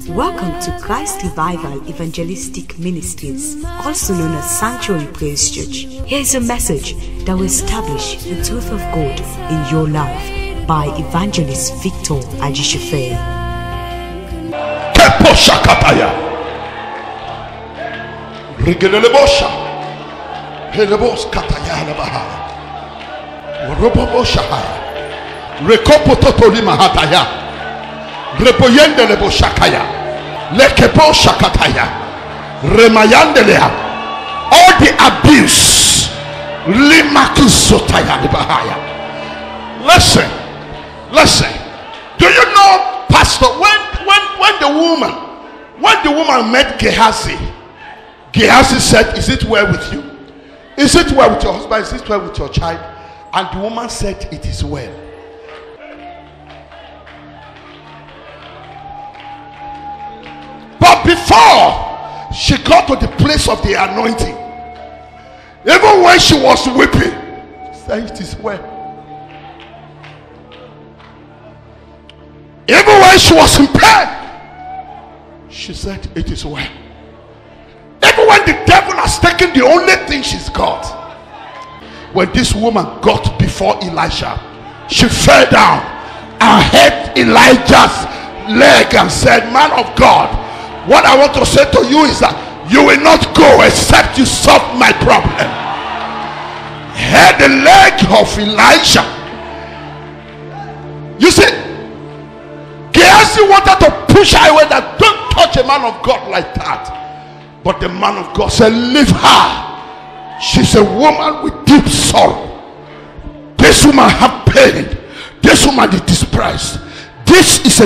Welcome to Christ Revival Evangelistic Ministries, also known as Sanctuary Praise Church. Here is a message that will establish the truth of God in your life by Evangelist Victor Ajishefe. Keposhakataya. Rigelelebosha. Helebos kataya lebahaya. Robobosha. Rekopototoli mahataya. Repoyende leboshakaya. Lekeboshakataya. Remayandelea. All the abuse. Limakusotaya lebahaya. Listen. Do you know, Pastor, when the woman met Gehazi, Gehazi said, "Is it well with you? Is it well with your husband? Is it well with your child?" And the woman said, "It is well." But before she got to the place of the anointing, even when she was weeping, she said, "It is well." Even when she was in pain, she said, "It is well." Even when the devil has taken the only thing she's got. When this woman got before Elisha, she fell down and hit Elijah's leg and said, "Man of God, what I want to say to you is that you will not go except you solve my problem." Hit the leg of Elijah. You see, Gehazi wanted to push her away, that don't touch a man of God like that. But the man of God said, "Leave her. She's a woman with deep sorrow. This woman have pain. This woman is despised. This is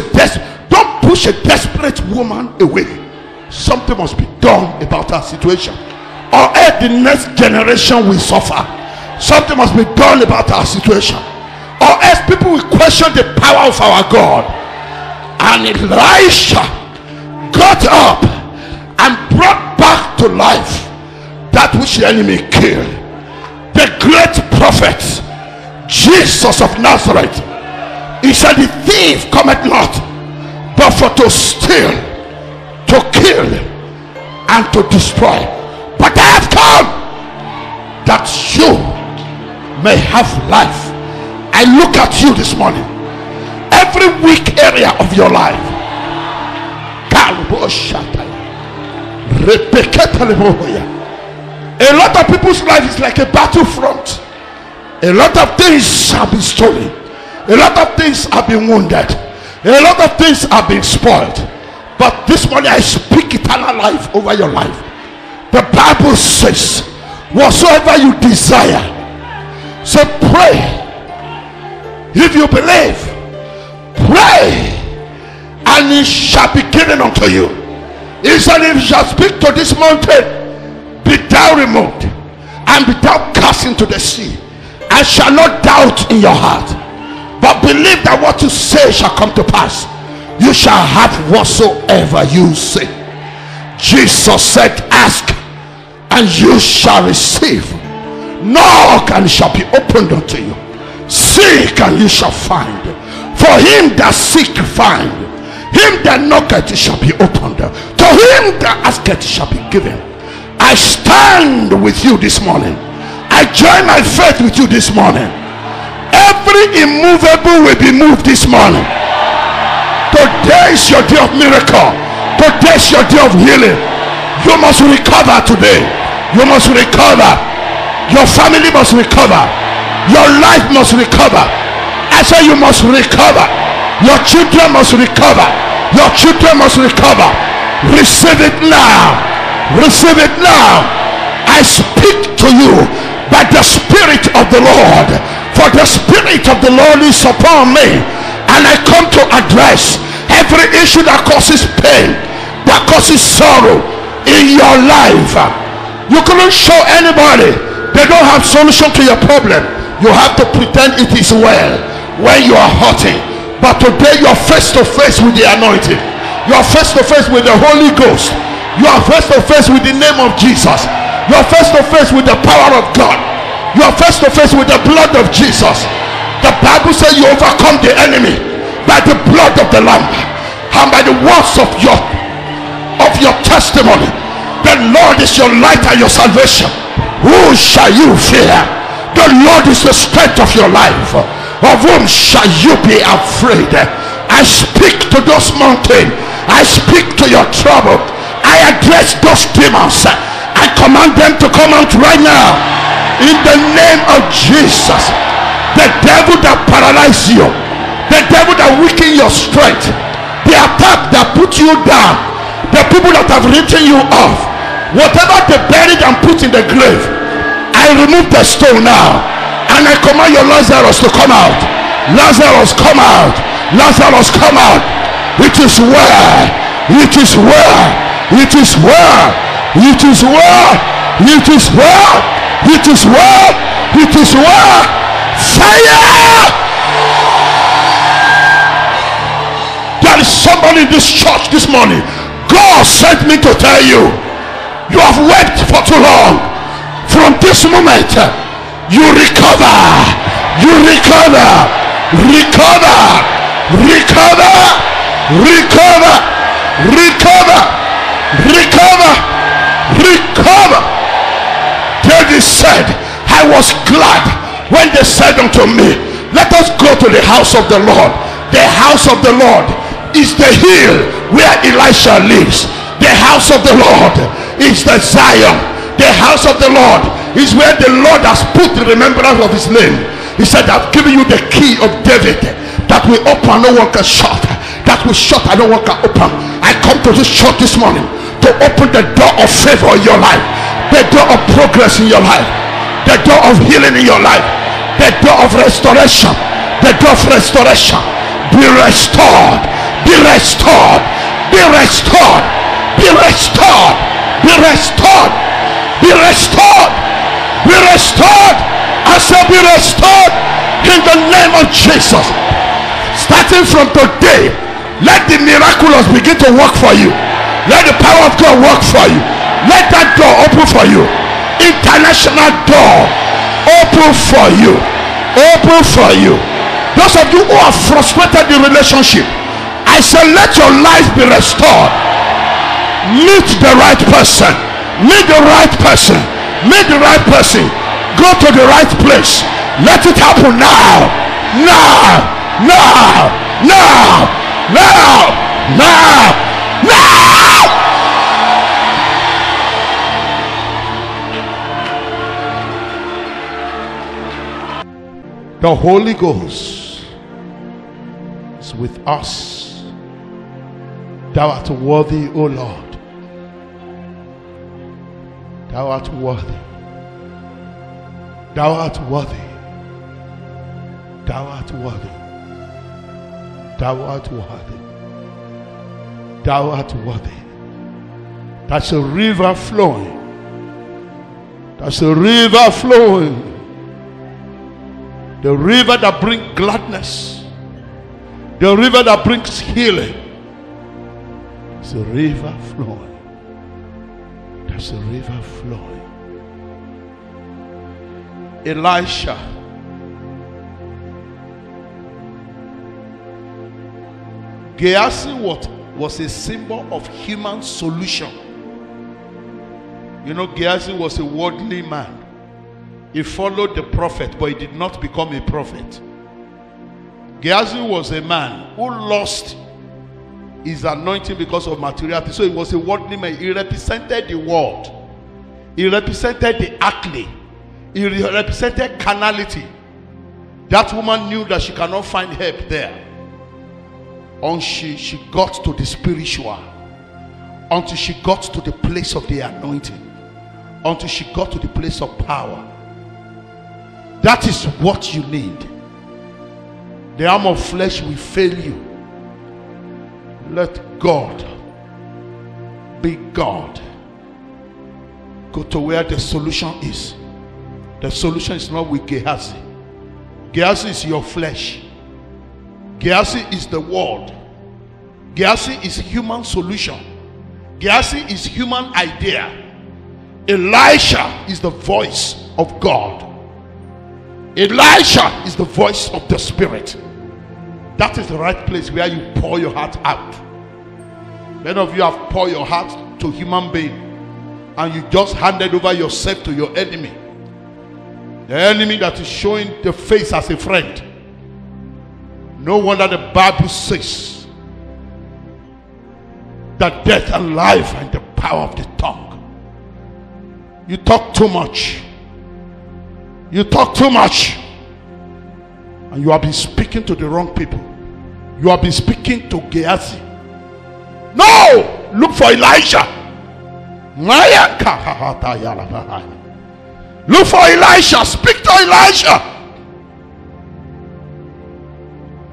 don't push a desperate woman away. Something must be done about her situation, or else the next generation will suffer. Something must be done about our situation, or else people will question the power of our God." And Elisha got up and brought back to life that which the enemy killed. The great prophet Jesus of Nazareth. He said, "The thief cometh not but for to steal, to kill, and to destroy. But I have come that you may have life." I look at you this morning. Every weak area of your life, a lot of people's life is like a battlefront. A lot of things have been stolen. A lot of things have been wounded. A lot of things have been spoiled. But this morning I speak eternal life over your life. The Bible says, whatsoever you desire, so pray. If you believe, pray, and it shall be given unto you. He said, "If you shall speak to this mountain, be thou removed, and be thou cast into the sea, and shall not doubt in your heart, but believe that what you say shall come to pass. You shall have whatsoever you say." Jesus said, "Ask, and you shall receive. Knock, and it shall be opened unto you. Seek, and you shall find. For him that seek find. Him that knocketh it shall be opened. To him that asketh it shall be given." I stand with you this morning. I join my faith with you this morning. Every immovable will be moved this morning. Today is your day of miracle. Today is your day of healing. You must recover today. You must recover. Your family must recover. Your life must recover. I say you must recover. Your children must recover. Your children must recover. Receive it now. Receive it now. I speak to you by the Spirit of the Lord. For the Spirit of the Lord is upon me, and I come to address every issue that causes pain, that causes sorrow in your life. You couldn't show anybody. They don't have solution to your problem. You have to pretend it is well when you are hurting. But today you are face to face with the anointing. You are face to face with the Holy Ghost. You are face to face with the name of Jesus. You are face to face with the power of God. You are face to face with the blood of Jesus. The Bible says you overcome the enemy by the blood of the Lamb and by the words of your testimony. The Lord is your light and your salvation. Who shall you fear? The Lord is the strength of your life. Of whom shall you be afraid? I speak to those mountains. I speak to your trouble. I address those demons. I command them to come out right now in the name of Jesus. The devil that paralyzes you, the devil that weakens your strength, the attack that put you down, the people that have written you off, whatever they buried and put in the grave, I remove the stone now and I command your Lazarus to come out. Lazarus, come out. Lazarus, come out. It is well. It is well. It is well. It is well. It is well. It is well. It is well. Fire! There is somebody in this church this morning. God sent me to tell you, you have wept for too long. From this moment, you recover. You recover. Recover. Recover. Recover. Recover. Recover. Recover. David said, I was glad when they said unto me, let us go to the house of the Lord. The house of the Lord is the hill where Elisha lives. The house of the Lord is the Zion. The house of the Lord is where the Lord has put the remembrance of his name. He said, I've given you the key of David, that will open, no one can shut. That will shut and no one can open. I come to this church this morning to open the door of favor in your life, the door of progress in your life, the door of healing in your life, the door of restoration, the door of restoration. Be restored. Be restored. Be restored. Be restored. Be restored. Be restored. Be restored. I say be restored in the name of Jesus. Starting from today, let the miraculous begin to work for you. Let the power of God work for you. Let that door open for you. International door open for you. Open for you. Those of you who have frustrated the relationship, I say let your life be restored. Meet the right person. Meet the right person. Meet the right person. Go to the right place. Let it happen now. Now. Now. Now. Now. Now. Now. The Holy Ghost is with us. Thou art worthy, O Lord. Thou art worthy. Thou art worthy. Thou art worthy. Thou art worthy. Thou art worthy. That's a river flowing. That's a river flowing. The river that brings gladness. The river that brings healing. It's a river flowing. There's a river flowing. Elisha. Gehazi was a symbol of human solution. You know, Gehazi was a worldly man. He followed the prophet, but he did not become a prophet. Gehazi was a man who lost his anointing because of materiality. So he was a worldly man. He represented the world. He represented the earthly. He represented carnality. That woman knew that she cannot find help there until she got to the spiritual, until she got to the place of the anointing, until she got to the place of power. That is what you need. The arm of flesh will fail you. Let God be God. Go to where the solution is. The solution is not with Gehazi. Gehazi is your flesh. Gehazi is the world. Gehazi is human solution. Gehazi is human idea. Elisha is the voice of God. Elisha is the voice of the Spirit. that is the right place where you pour your heart out. Many of you have poured your heart to human being, and you just handed over yourself to your enemy. The enemy that is showing the face as a friend. No wonder the Bible says that death and life and the power of the tongue. You talk too much. You talk too much. And you have been speaking to the wrong people. You have been speaking to Gehazi. No! Look for Elijah. Look for Elisha. Speak to Elisha.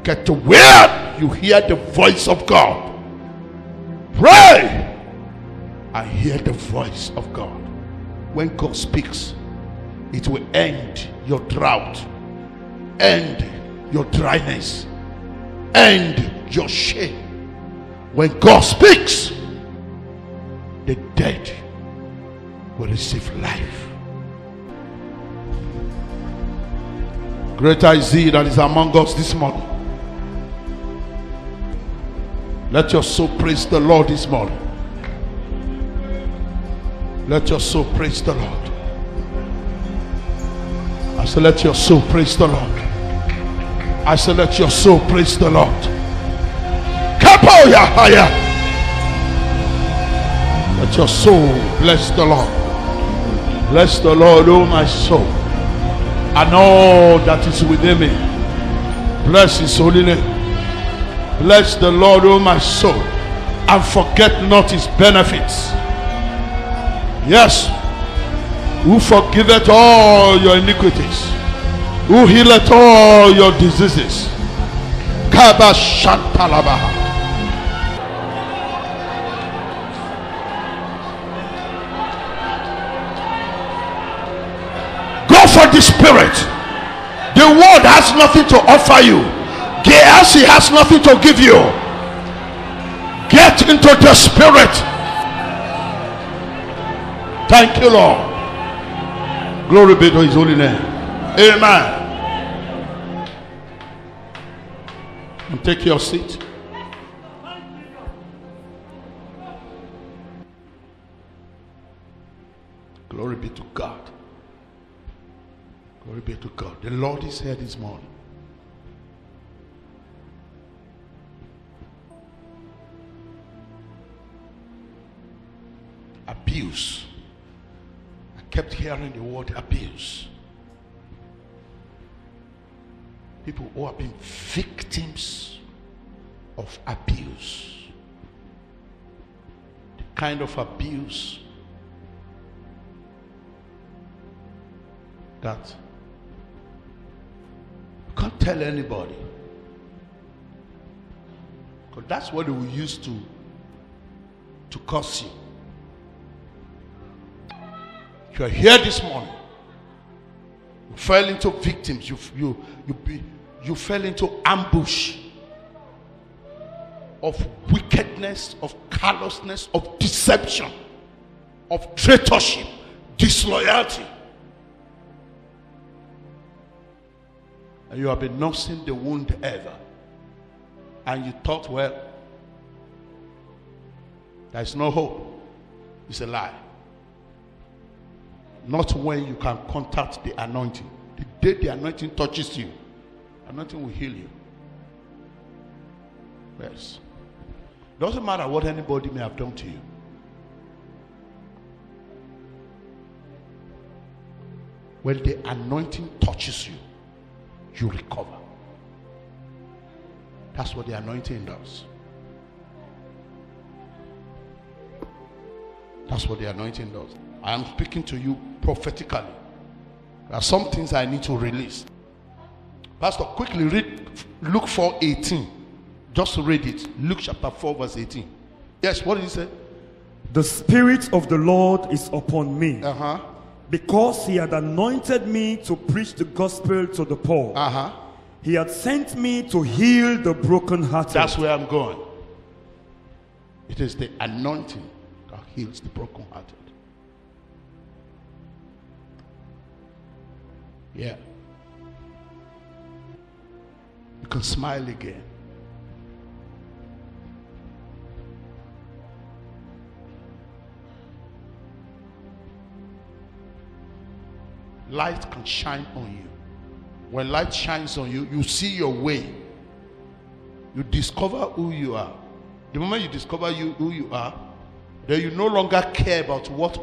Get to where you hear the voice of God. Pray. I hear the voice of God. When God speaks, it will end your drought, end your dryness, end your shame. When God speaks, the dead will receive life. Greater is He that is among us this morning. Let your soul praise the Lord this morning. Let your soul praise the Lord. I say, let your soul praise the Lord. I say, let your soul praise the Lord. Kapoya haya. Let your soul bless the Lord. Bless the Lord, oh my soul, and all that is within me. Bless His holy name. Bless the Lord, oh my soul, and forget not His benefits. Yes, who forgiveth all your iniquities, who healeth all your diseases. Kaba Shantalabaha. Go for the Spirit. The world has nothing to offer you. Gehazi has nothing to give you. Get into the Spirit. Thank you, Lord. Glory be to His holy name. Amen. And take your seat. Glory be to God. Glory be to God. The Lord is here this morning. Abuse. I kept hearing the word abuse. People who have been victims of abuse. The kind of abuse that you can't tell anybody. Because that's what they will use to curse you. You are here this morning. You fell into victims. You fell into ambush of wickedness, of callousness, of deception, of traitorship, disloyalty. And you have been nursing the wound ever. And you thought, well, there is no hope. It's a lie. Not when you can contact the anointing. The day the anointing touches you, anointing will heal you. Yes. Doesn't matter what anybody may have done to you. When the anointing touches you, you recover. That's what the anointing does. That's what the anointing does. I am speaking to you prophetically. There are some things I need to release. Pastor, quickly read Luke 4:18. Just read it. Luke chapter 4 verse 18. Yes, what did he say? The Spirit of the Lord is upon me. Because He had anointed me to preach the gospel to the poor. He had sent me to heal the brokenhearted. That's where I'm going. It is the anointing that heals the brokenhearted. Yeah. You can smile again. light can shine on you. When light shines on you, you see your way. You discover who you are. The moment you discover who you are, then you no longer care about what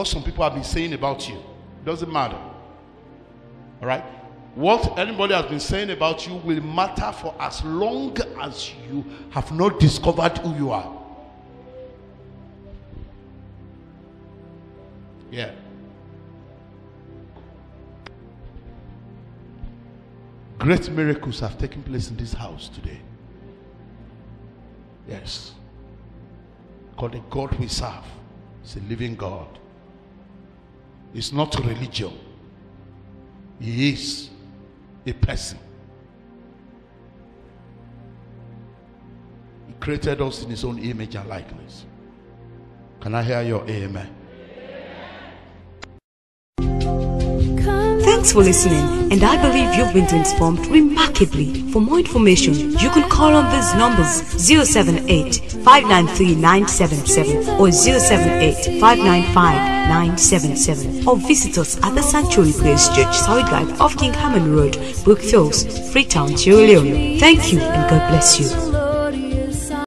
some people have been saying about you. It doesn't matter. All right? What anybody has been saying about you will matter for as long as you have not discovered who you are. Yeah. Great miracles have taken place in this house today. Yes. Because the God we serve is a living God. It's not a religion. He is a person. He created us in his own image and likeness. Can I hear your amen? Thanks for listening, and I believe you've been transformed remarkably. For more information, you can call on these numbers 078-593-977 or 078-595-977, or visit us at the Sanctuary Praise Church, South Drive off King Hammond Road, Brookfields, Freetown, Sierra Leone. Thank you and God bless you.